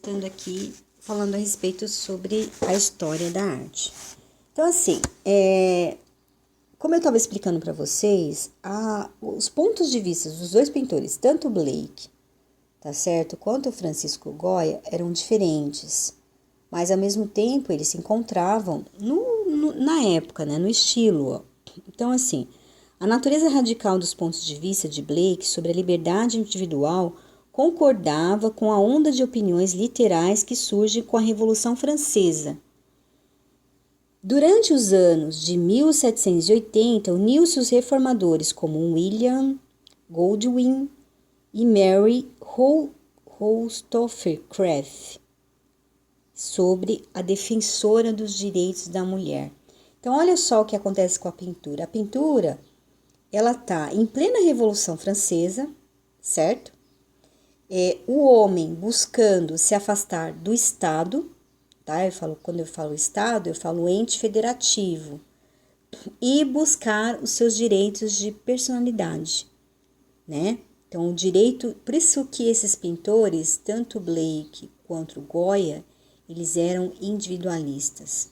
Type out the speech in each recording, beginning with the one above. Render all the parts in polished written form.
voltando aqui, falando a respeito sobre a história da arte. Então, assim, como eu estava explicando para vocês, os pontos de vista dos dois pintores, tanto o Blake, tá certo, quanto o Francisco Goya, eram diferentes, mas ao mesmo tempo eles se encontravam na época, né, no estilo. Ó. Então, assim, a natureza radical dos pontos de vista de Blake sobre a liberdade individual concordava com a onda de opiniões literais que surge com a Revolução Francesa. Durante os anos de 1780, uniu-se os reformadores como William Godwin e Mary Wollstonecraft sobre a defensora dos direitos da mulher. Então, olha só o que acontece com a pintura. A pintura, ela está em plena Revolução Francesa, certo? O homem buscando se afastar do Estado, tá? Quando eu falo Estado, eu falo ente federativo, e buscar os seus direitos de personalidade, né? Então, o direito, por isso que esses pintores, tanto Blake quanto Goya, eles eram individualistas.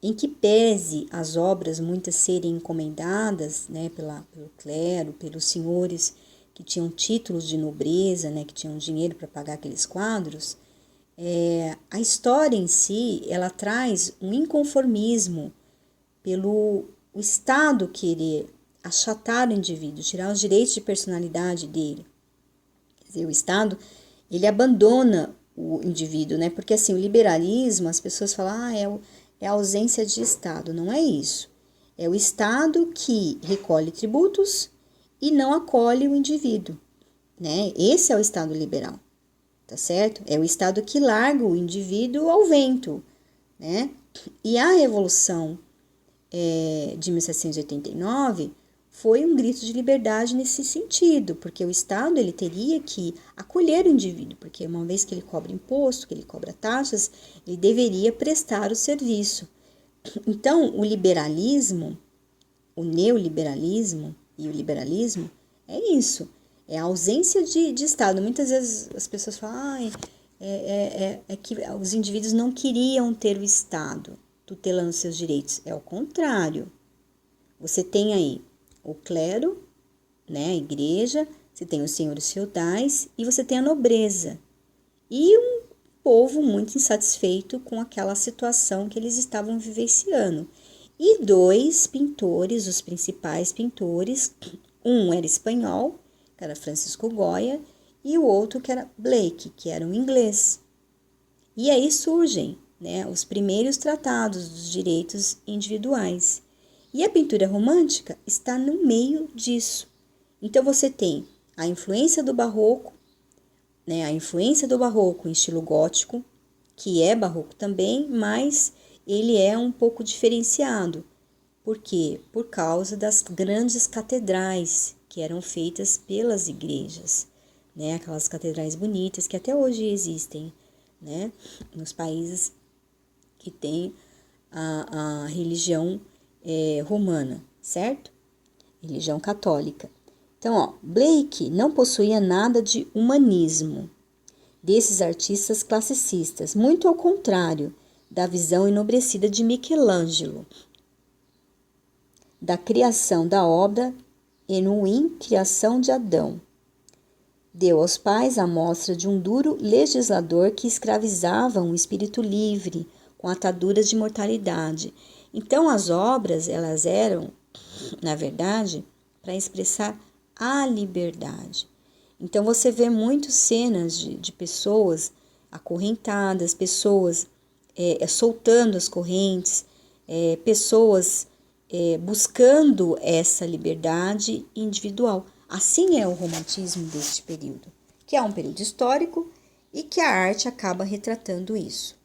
Em que pese as obras muitas serem encomendadas, né, pelo clero, pelos senhores que tinham títulos de nobreza, né, que tinham dinheiro para pagar aqueles quadros, a história em si, ela traz um inconformismo pelo o Estado querer achatar o indivíduo, tirar os direitos de personalidade dele. Quer dizer, o Estado, ele abandona o indivíduo, né? Porque assim, o liberalismo, as pessoas falam, é a ausência de Estado. Não é isso. É o Estado que recolhe tributos e não acolhe o indivíduo, né? Esse é o Estado liberal, tá certo? É o Estado que larga o indivíduo ao vento, né? E a Revolução de 1789 foi um grito de liberdade nesse sentido, porque o Estado ele teria que acolher o indivíduo, porque uma vez que ele cobra imposto, que ele cobra taxas, ele deveria prestar o serviço. Então, o liberalismo, o neoliberalismo e o liberalismo é isso, é a ausência de Estado. Muitas vezes as pessoas falam, é que os indivíduos não queriam ter o Estado tutelando seus direitos. É o contrário. Você tem aí o clero, né, a igreja, você tem os senhores feudais e você tem a nobreza. E um povo muito insatisfeito com aquela situação que eles estavam vivenciando. E dois pintores, os principais pintores, um era espanhol, que era Francisco Goya, e o outro que era Blake, que era um inglês. E aí surgem, né, os primeiros tratados dos direitos individuais. E a pintura romântica está no meio disso. Então você tem a influência do barroco, né, a influência do barroco em estilo gótico, que é barroco também, mas ele é um pouco diferenciado. Por quê? Por causa das grandes catedrais que eram feitas pelas igrejas, né, aquelas catedrais bonitas que até hoje existem, né, nos países que tem a religião romana, certo? Religião católica. Então, ó, Blake não possuía nada de humanismo desses artistas classicistas, muito ao contrário da visão enobrecida de Michelangelo, da criação da obra Enuim, criação de Adão. Deu aos pais a mostra de um duro legislador que escravizava um espírito livre, com ataduras de mortalidade. Então, as obras, elas eram, na verdade, para expressar a liberdade. Então, você vê muitas cenas de pessoas acorrentadas, pessoas soltando as correntes, pessoas buscando essa liberdade individual. Assim é o romantismo deste período, que é um período histórico e que a arte acaba retratando isso.